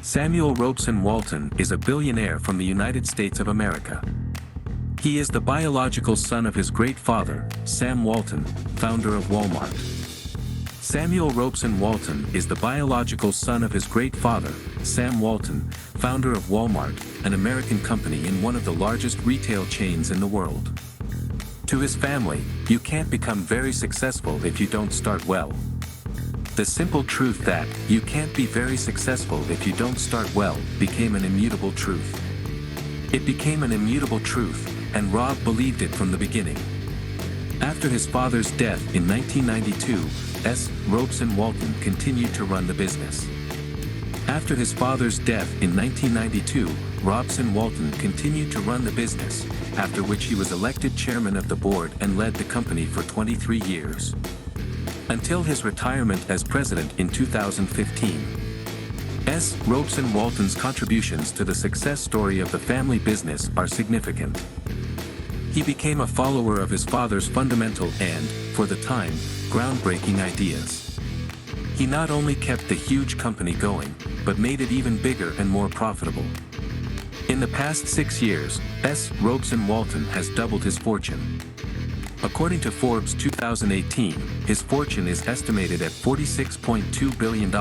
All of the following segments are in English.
Samuel Robson Walton is a billionaire from the United States of America. He is the biological son of his great father, Sam Walton, founder of Wal Mart. Samuel Robson Walton is the biological son of his great father, Sam Walton, founder of Wal Mart, an American company in one of the largest retail chains in the world. To his family, you can't become very successful if you don't start well. The simple truth that you can't be very successful if you don't start well became an immutable truth. It became an immutable truth, and Rob believed it from the beginning. After his father's death in 1992, Robson Walton continued to run the business. After his father's death in 1992, Robson Walton continued to run the business, after which he was elected chairman of the board and led the company for 23 years. Until his retirement as president in 2015. Robson Walton's contributions to the success story of the family business are significant. He became a follower of his father's fundamental and, for the time, groundbreaking ideas. He not only kept the huge company going, but made it even bigger and more profitable. In the past 6 years, Robson Walton has doubled his fortune. According to Forbes 2018, his fortune is estimated at $46.2 billion,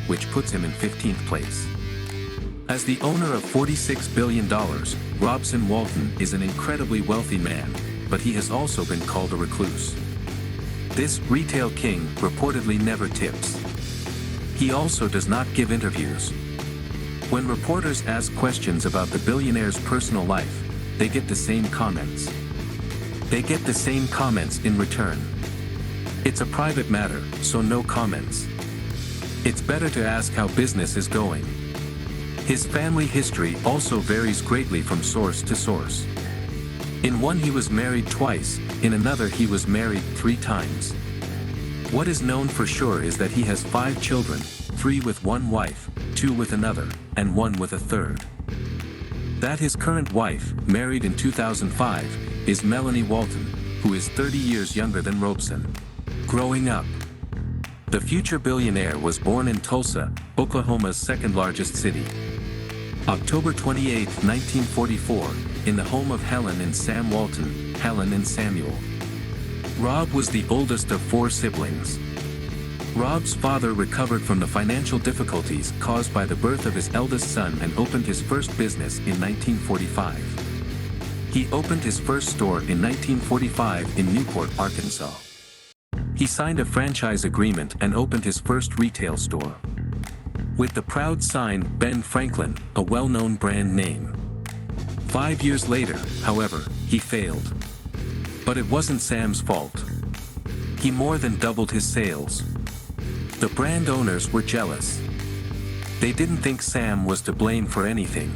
which puts him in 15th place. As the owner of $46 billion, Robson Walton is an incredibly wealthy man, but he has also been called a recluse. This retail king reportedly never tips. He also does not give interviews. When reporters ask questions about the billionaire's personal life, they get the same comments. They get the same comments in return. It's a private matter, so no comments. It's better to ask how business is going. His family history also varies greatly from source to source. In one he was married twice, in another he was married 3 times. What is known for sure is that he has 5 children, 3 with one wife, 2 with another, and 1 with a third. That his current wife, married in 2005, is Melanie Walton, who is 30 years younger than Robeson. Growing up, the future billionaire was born in Tulsa, Oklahoma's second-largest city. October 28, 1944, in the home of Helen and Sam Walton, Helen and Samuel. Rob was the oldest of 4 siblings. Rob's father recovered from the financial difficulties caused by the birth of his eldest son and opened his first business in 1945. He opened his first store in 1945 in Newport, Arkansas. He signed a franchise agreement and opened his first retail store, with the proud sign Ben Franklin, a well-known brand name. 5 years later, however, he failed. But it wasn't Sam's fault. He more than doubled his sales. The brand owners were jealous. They didn't think Sam was to blame for anything.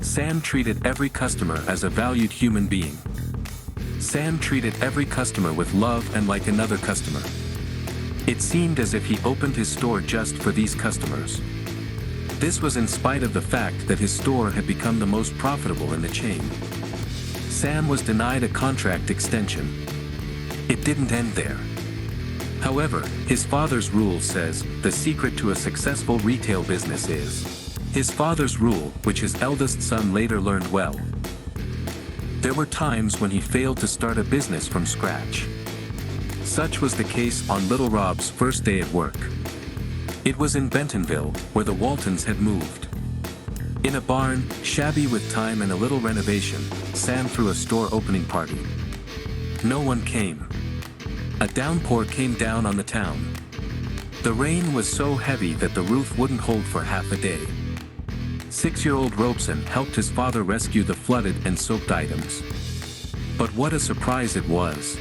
Sam treated every customer as a valued human being. Sam treated every customer with love and like another customer. It seemed as if he opened his store just for these customers. This was in spite of the fact that his store had become the most profitable in the chain. Sam was denied a contract extension. It didn't end there. However, his father's rule says, the secret to a successful retail business is his father's rule, which his eldest son later learned well. There were times when he failed to start a business from scratch. Such was the case on little Rob's first day at work. It was in Bentonville, where the Waltons had moved. In a barn, shabby with time and a little renovation, Sam threw a store opening party. No one came. A downpour came down on the town. The rain was so heavy that the roof wouldn't hold for half a day. 6-year-old Robeson helped his father rescue the flooded and soaked items. But what a surprise it was.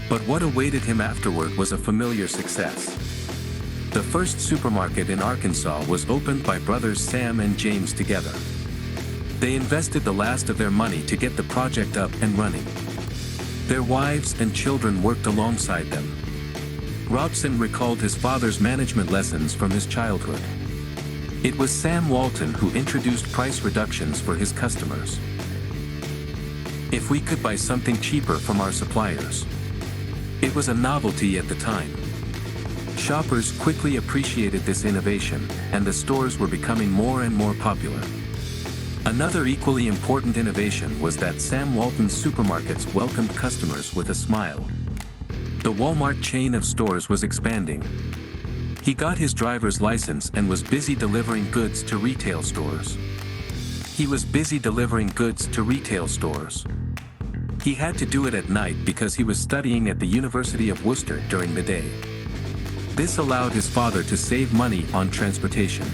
But what awaited him afterward was a familiar success. The first supermarket in Arkansas was opened by brothers Sam and James together. They invested the last of their money to get the project up and running. Their wives and children worked alongside them. Robeson recalled his father's management lessons from his childhood. It was Sam Walton who introduced price reductions for his customers. If we could buy something cheaper from our suppliers. It was a novelty at the time. Shoppers quickly appreciated this innovation, and the stores were becoming more and more popular. Another equally important innovation was that Sam Walton's supermarkets welcomed customers with a smile. The Wal Mart chain of stores was expanding. He got his driver's license and was busy delivering goods to retail stores. He had to do it at night because he was studying at the University of Worcester during the day. This allowed his father to save money on transportation.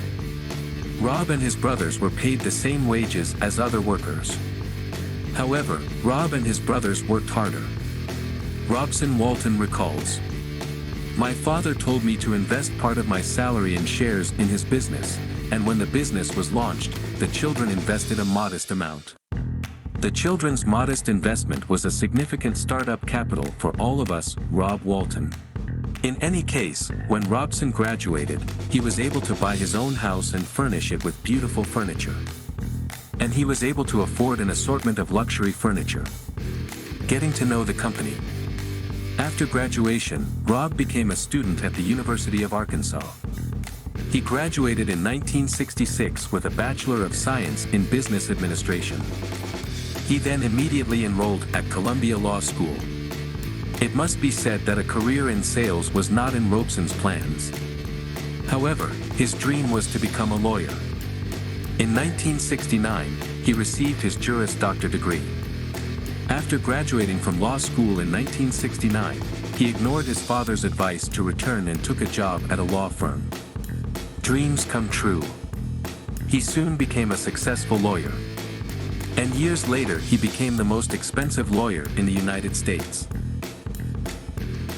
Rob and his brothers were paid the same wages as other workers. However, Rob and his brothers worked harder. Robson Walton recalls, "My father told me to invest part of my salary in shares in his business, and when the business was launched, the children invested a modest amount. The children's modest investment was a significant startup capital for all of us." Rob Walton. In any case, when Robson graduated, he was able to buy his own house and furnish it with beautiful furniture. And he was able to afford an assortment of luxury furniture. Getting to know the company. After graduation, Rob became a student at the University of Arkansas. He graduated in 1966 with a Bachelor of Science in Business Administration. He then immediately enrolled at Columbia Law School. It must be said that a career in sales was not in Robeson's plans. However, his dream was to become a lawyer. In 1969, he received his Juris Doctor degree. After graduating from law school in 1969, he ignored his father's advice to return and took a job at a law firm. Dreams come true. He soon became a successful lawyer. And years later he became the most expensive lawyer in the United States.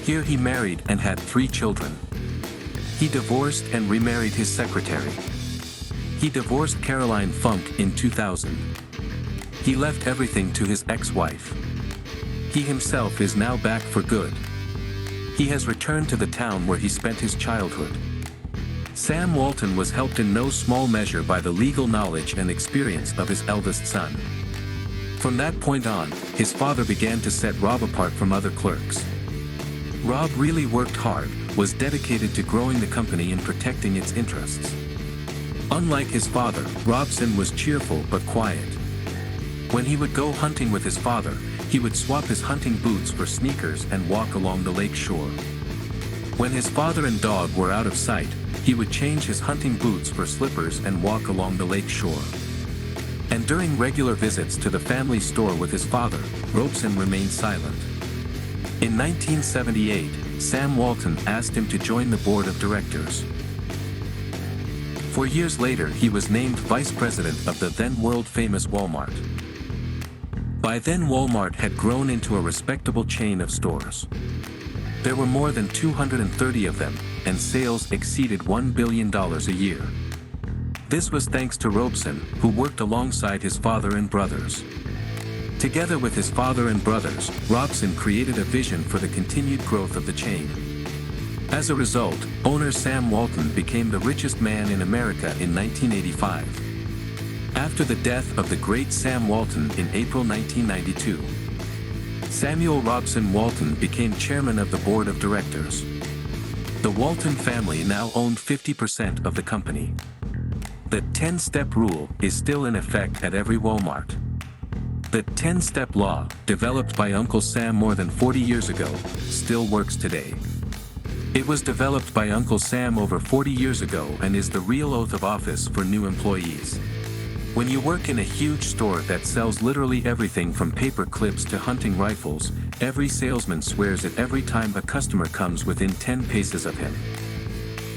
Here he married and had 3 children. He divorced and remarried his secretary. He divorced Carolyn Funk in 2000. He left everything to his ex-wife. He himself is now back for good. He has returned to the town where he spent his childhood. Sam Walton was helped in no small measure by the legal knowledge and experience of his eldest son. From that point on, his father began to set Rob apart from other clerks. Rob really worked hard, was dedicated to growing the company and protecting its interests. Unlike his father, Robson was cheerful but quiet. When he would go hunting with his father, he would swap his hunting boots for sneakers and walk along the lake shore. When his father and dog were out of sight, he would change his hunting boots for slippers and walk along the lake shore. And during regular visits to the family store with his father, Robeson remained silent. In 1978, Sam Walton asked him to join the board of directors. 4 years later he was named vice president of the then world-famous Wal Mart. By then Wal Mart had grown into a respectable chain of stores. There were more than 230 of them, and sales exceeded $1 billion a year. This was thanks to Robeson, who worked alongside his father and brothers. Together with his father and brothers, Robson created a vision for the continued growth of the chain. As a result, owner Sam Walton became the richest man in America in 1985. After the death of the great Sam Walton in April 1992, Samuel Robson Walton became chairman of the board of directors. The Walton family now owned 50% of the company. The 10-step rule is still in effect at every Wal Mart. The 10-step law, developed by Uncle Sam more than 40 years ago, still works today. It was developed by Uncle Sam over 40 years ago and is the real oath of office for new employees. When you work in a huge store that sells literally everything from paper clips to hunting rifles, every salesman swears it every time a customer comes within 10 paces of him.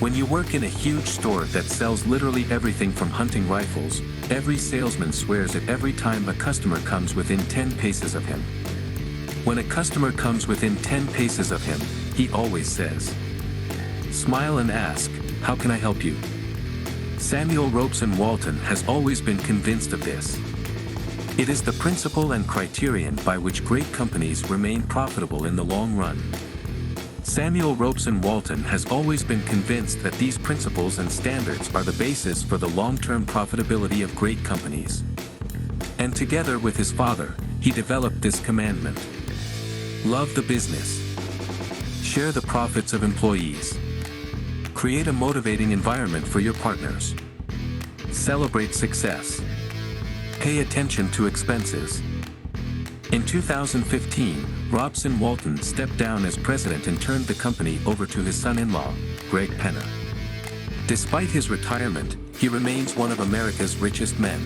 When you work in a huge store that sells literally everything from hunting rifles, every salesman swears it every time a customer comes within 10 paces of him. When a customer comes within 10 paces of him, he always says, "Smile and ask, how can I help you?" Samuel Robson Walton has always been convinced of this. It is the principle and criterion by which great companies remain profitable in the long run. Samuel Robson Walton has always been convinced that these principles and standards are the basis for the long-term profitability of great companies. And together with his father, he developed this commandment. Love the business. Share the profits of employees. Create a motivating environment for your partners. Celebrate success. Pay attention to expenses. In 2015, Robson Walton stepped down as president and turned the company over to his son-in-law, Greg Penna. Despite his retirement, he remains one of America's richest men.